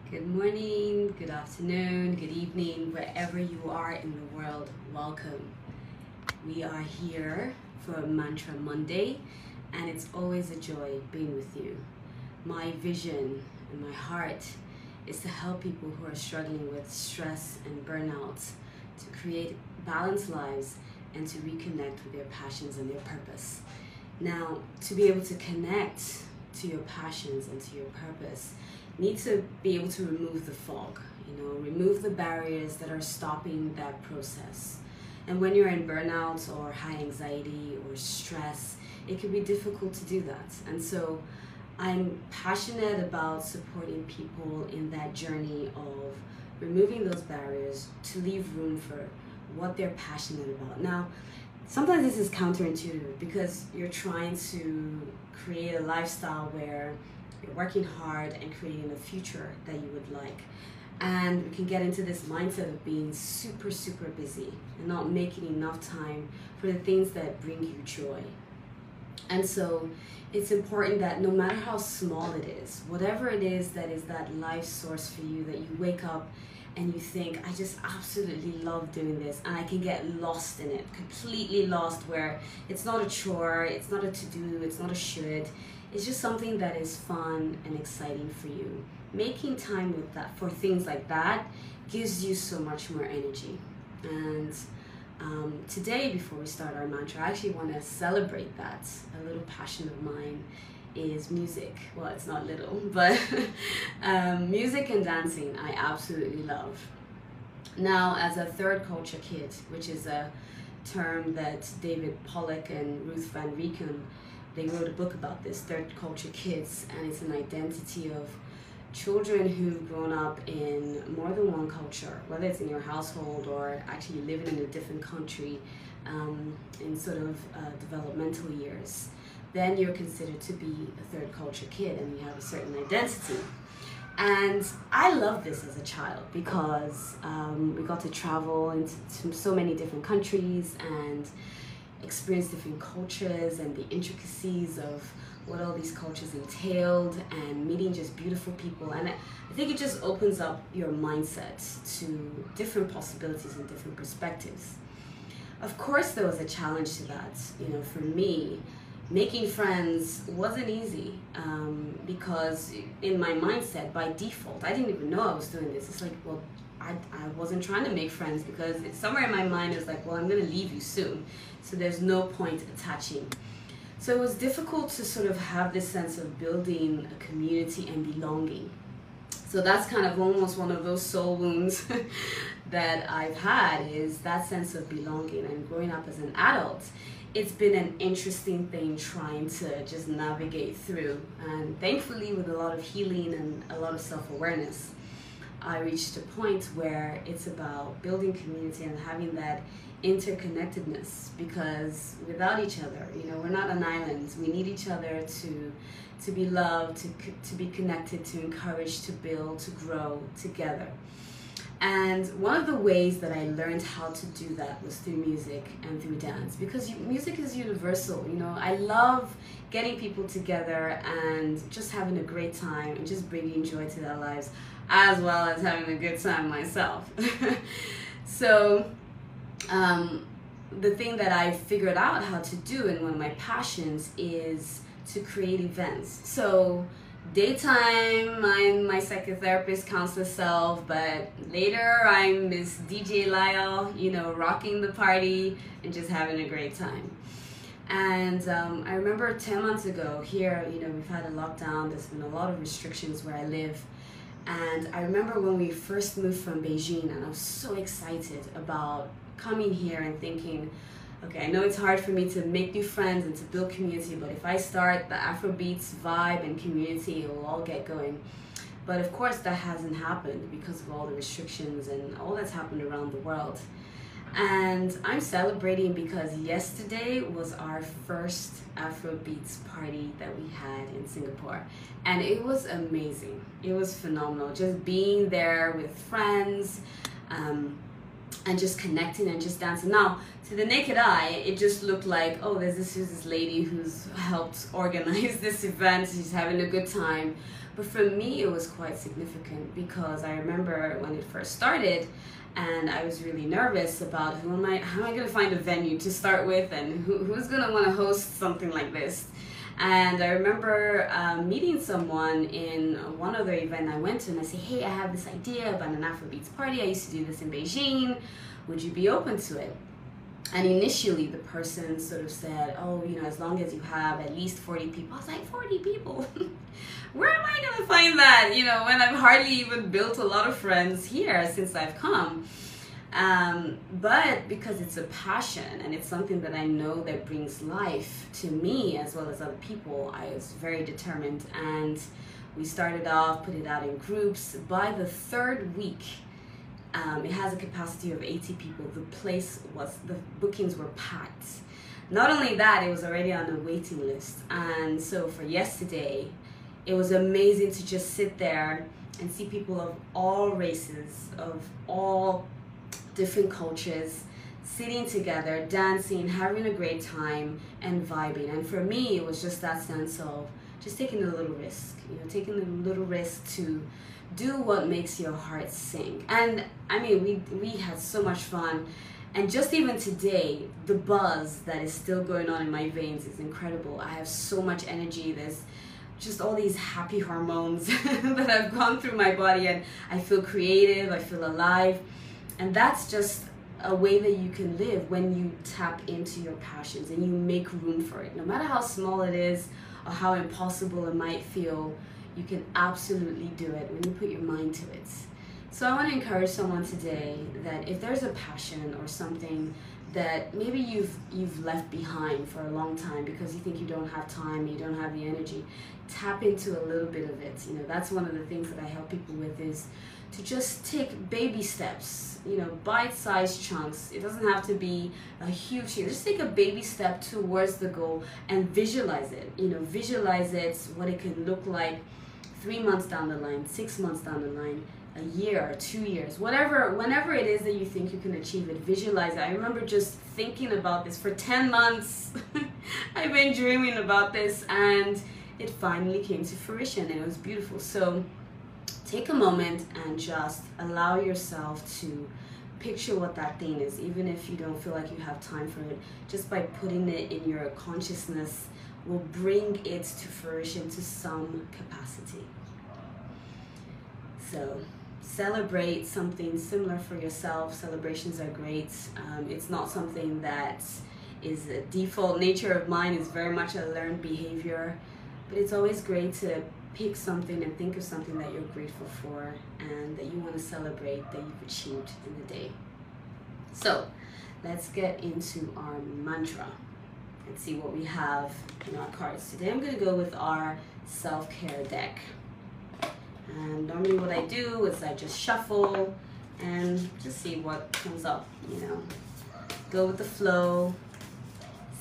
Good morning, good afternoon, good evening, wherever you are in the world, welcome. We are here for Mantra Monday, and it's always a joy being with you. My vision and my heart is to help people who are struggling with stress and burnout to create balanced lives and to reconnect with their passions and their purpose. Now, to be able to connect to your passions and to your purpose, need to be able to remove the fog, remove the barriers that are stopping that process. And when you're in burnout or high anxiety or stress, it can be difficult to do that. And so I'm passionate about supporting people in that journey of removing those barriers to leave room for what they're passionate about. Now, sometimes this is counterintuitive because you're trying to create a lifestyle where you're working hard and creating a future that you would like. And we can get into this mindset of being super, super busy and not making enough time for the things that bring you joy. And so it's important that no matter how small it is, whatever it is that life source for you, that you wake up and you think, I just absolutely love doing this, and I can get lost in it, completely lost, where it's not a chore, it's not a to-do, it's not a should, it's just something that is fun and exciting for you. Making time with that for things like that gives you so much more energy. And today, before we start our mantra, I actually want to celebrate that. A little passion of mine is music. Well, it's not little, but music and dancing I absolutely love. Now, as a third culture kid, which is a term that David Pollock and Ruth Van Rieken, they wrote a book about this, third culture kids, and it's an identity of children who've grown up in more than one culture, whether it's in your household or actually living in a different country in sort of developmental years. Then you're considered to be a third culture kid and you have a certain identity. And I loved this as a child because we got to travel into so many different countries and experience different cultures and the intricacies of what all these cultures entailed, and meeting just beautiful people. And I think it just opens up your mindset to different possibilities and different perspectives. Of course, there was a challenge to that. For me, making friends wasn't easy because in my mindset, by default, I didn't even know I was doing this. It's like, well, I wasn't trying to make friends because it's somewhere in my mind it was like, well, I'm going to leave you soon, so there's no point attaching. So it was difficult to sort of have this sense of building a community and belonging. So that's kind of almost one of those soul wounds that I've had, is that sense of belonging. And growing up as an adult, it's been an interesting thing trying to just navigate through. And thankfully, with a lot of healing and a lot of self-awareness, I reached a point where it's about building community and having that interconnectedness, because without each other, we're not an island. We need each other to be loved, to be connected, to encourage, to build, to grow together. And one of the ways that I learned how to do that was through music and through dance, because music is universal. I love getting people together and just having a great time and just bringing joy to their lives, as well as having a good time myself. So the thing that I figured out how to do, and one of my passions, is to create events. So daytime, I'm my psychotherapist, counselor self, but later I'm Miss DJ Lyle, rocking the party and just having a great time. And I remember 10 months ago here, we've had a lockdown, there's been a lot of restrictions where I live. And I remember when we first moved from Beijing, and I was so excited about coming here and thinking, okay, I know it's hard for me to make new friends and to build community, but if I start the Afrobeats vibe and community, it will all get going. But of course that hasn't happened because of all the restrictions and all that's happened around the world. And I'm celebrating because yesterday was our first Afrobeats party that we had in Singapore. And it was amazing. It was phenomenal. Just being there with friends, and just connecting and just dancing. Now, to the naked eye, it just looked like, oh, there's this lady who's helped organize this event. She's having a good time. But for me, it was quite significant because I remember when it first started, and I was really nervous about how am I going to find a venue to start with, and who's going to want to host something like this. And I remember meeting someone in one other event I went to, and I said, hey, I have this idea about an Afrobeats party. I used to do this in Beijing. Would you be open to it? And initially the person sort of said, oh, you know, as long as you have at least 40 people. I was like, 40 people? Where am I going to find that? You know, when I've hardly even built a lot of friends here since I've come. But because it's a passion and it's something that I know that brings life to me as well as other people, I was very determined, and we started off, put it out in groups. By the third week, it has a capacity of 80 people. The bookings were packed. Not only that, it was already on a waiting list. And so for yesterday, it was amazing to just sit there and see people of all races, of all different cultures, sitting together, dancing, having a great time, and vibing. And for me, it was just that sense of just taking a little risk, you know, taking a little risk to do what makes your heart sing. And I mean, we had so much fun. And just even today, the buzz that is still going on in my veins is incredible. I have so much energy. There's just all these happy hormones that have gone through my body, and I feel creative, I feel alive. And that's just a way that you can live when you tap into your passions and you make room for it. No matter how small it is or how impossible it might feel, you can absolutely do it when you put your mind to it. So I want to encourage someone today that if there's a passion or something that maybe you've left behind for a long time because you think you don't have time, you don't have the energy, tap into a little bit of it. You know, that's one of the things that I help people with, is to just take baby steps, you know, bite-sized chunks. It doesn't have to be a huge thing. Just take a baby step towards the goal and visualize it. You know, visualize it, what it can look like 3 months down the line, 6 months down the line, a year or 2 years, whenever it is that you think you can achieve it, visualize it. I remember just thinking about this for 10 months. I've been dreaming about this, and it finally came to fruition, and it was beautiful. So take a moment and just allow yourself to picture what that thing is, even if you don't feel like you have time for it. Just by putting it in your consciousness will bring it to fruition to some capacity. So celebrate something similar for yourself. Celebrations are great. It's not something that is a default nature of mine. It's very much a learned behavior, but it's always great to pick something and think of something that you're grateful for and that you want to celebrate that you've achieved in the day. So let's get into our mantra and see what we have in our cards. Today I'm going to go with our self-care deck. And normally what I do is I just shuffle and just see what comes up, you know. Go with the flow,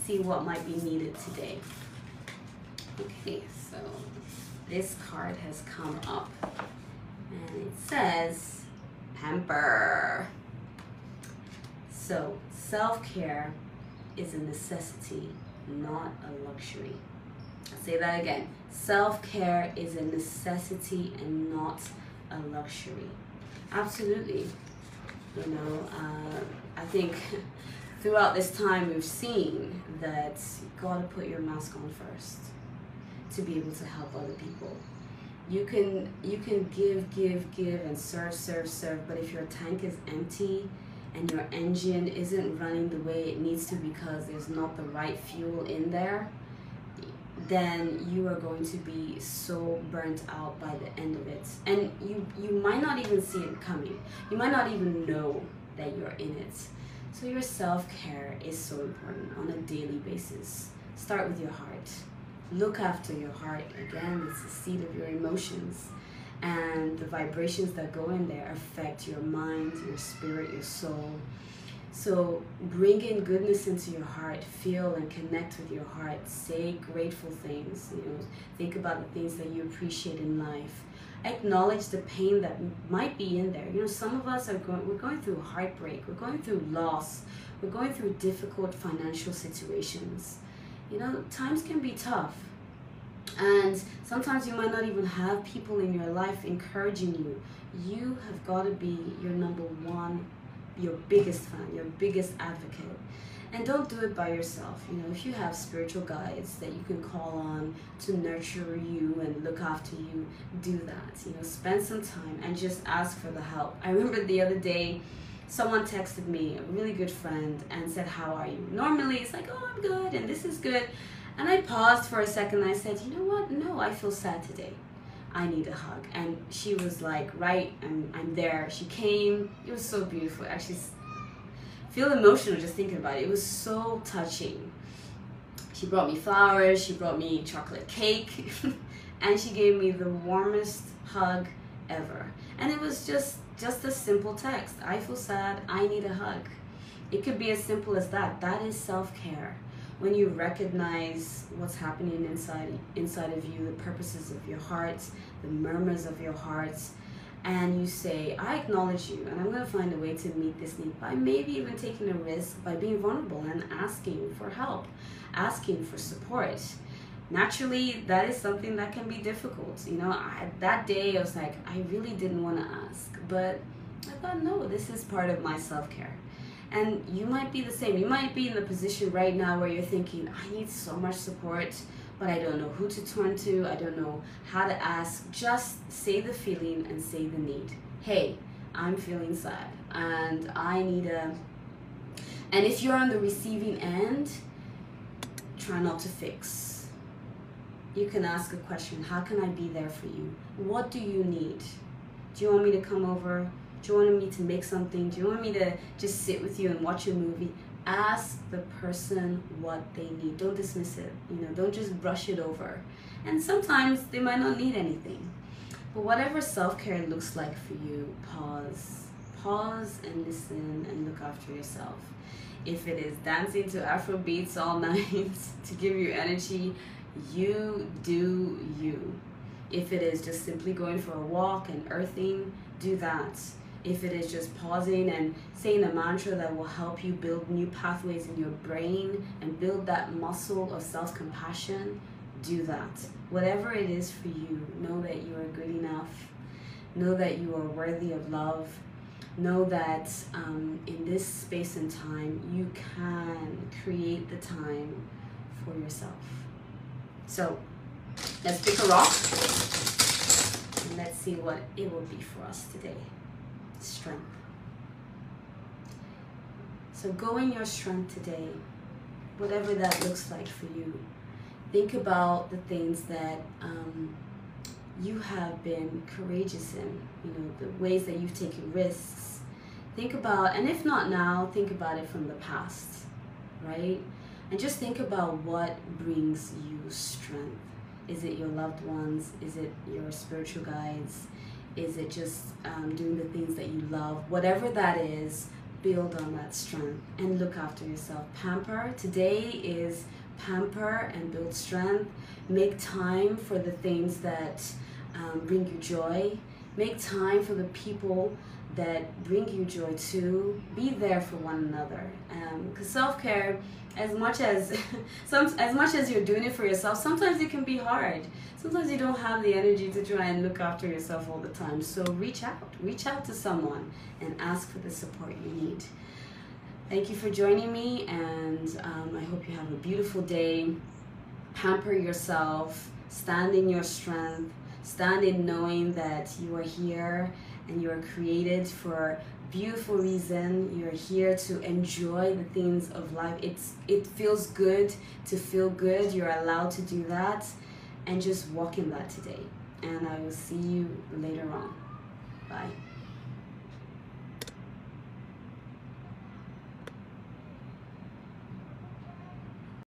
see what might be needed today. Okay, so this card has come up and it says pamper. So self-care is a necessity, not a luxury. I'll say that again. Self-care is a necessity and not a luxury. Absolutely. You know, I think throughout this time we've seen that you've got to put your mask on first to be able to help other people. You can give and serve, but if your tank is empty and your engine isn't running the way it needs to because there's not the right fuel in there, then you are going to be so burnt out by the end of it. And you might not even see it coming. You might not even know that you're in it. So your self-care is so important on a daily basis. Start with your heart. Look after your heart. Again, it's the seat of your emotions. And the vibrations that go in there affect your mind, your spirit, your soul. So bring in goodness into your heart, feel and connect with your heart, say grateful things, you know, think about the things that you appreciate in life, Acknowledge the pain that might be in there. You know, some of us we're going through heartbreak, we're going through loss, we're going through difficult financial situations. You know, times can be tough. And sometimes you might not even have people in your life encouraging you. You have got to be your number one, your biggest fan, your biggest advocate. And don't do it by yourself. You know, if you have spiritual guides that you can call on to nurture you and look after you, do that. You know, spend some time and just ask for the help. I remember the other day, someone texted me, a really good friend, and said, "How are you?" Normally it's like, "Oh, I'm good," and this is good. And I paused for a second and I said, "You know what? No, I feel sad today. I need a hug." And she was like, "Right, I'm there." She came. It was so beautiful. Actually, feel emotional just thinking about it. It was so touching. She brought me flowers, she brought me chocolate cake, and she gave me the warmest hug ever. And it was just a simple text. "I feel sad, I need a hug." It could be as simple as that. That is self-care. When you recognize what's happening inside of you, the purposes of your heart, the murmurs of your heart, and you say, "I acknowledge you, and I'm going to find a way to meet this need by maybe even taking a risk by being vulnerable and asking for help, asking for support." Naturally, that is something that can be difficult. You know, that day I was like, I really didn't want to ask, but I thought, no, this is part of my self-care. And you might be the same. You might be in the position right now where you're thinking, "I need so much support, but I don't know who to turn to. I don't know how to ask." Just say the feeling and say the need. "Hey, I'm feeling sad and I need a..." And if you're on the receiving end, try not to fix. You can ask a question. How can I be there for you? What do you need? Do you want me to come over? Do you want me to make something? Do you want me to just sit with you and watch a movie? Ask the person what they need. Don't dismiss it. You know, don't just brush it over. And sometimes they might not need anything. But whatever self-care looks like for you, pause. Pause and listen and look after yourself. If it is dancing to Afro beats all night to give you energy, you do you. If it is just simply going for a walk and earthing, do that. If it is just pausing and saying a mantra that will help you build new pathways in your brain and build that muscle of self-compassion, do that. Whatever it is for you, know that you are good enough. Know that you are worthy of love. Know that in this space and time, you can create the time for yourself. So let's pick a rock and let's see what it will be for us today. Strength. So go in your strength today, whatever that looks like for you. Think about the things that you have been courageous in, you know, the ways that you've taken risks. Think about, and if not now, think about it from the past, right? And just think about what brings you strength. Is it your loved ones? Is it your spiritual guides? Is it just doing the things that you love? Whatever that is, build on that strength and look after yourself. Pamper. Today is pamper and build strength. Make time for the things that bring you joy. Make time for the people that bring you joy too. Be there for one another. Because self-care, as much as you're doing it for yourself, sometimes it can be hard. Sometimes you don't have the energy to try and look after yourself all the time. So reach out to someone and ask for the support you need. Thank you for joining me, and I hope you have a beautiful day. Pamper yourself, stand in your strength, stand in knowing that you are here and you are created for a beautiful reason. You're here to enjoy the things of life. It feels good to feel good. You're allowed to do that, and just walk in that today. And I will see you later on. Bye.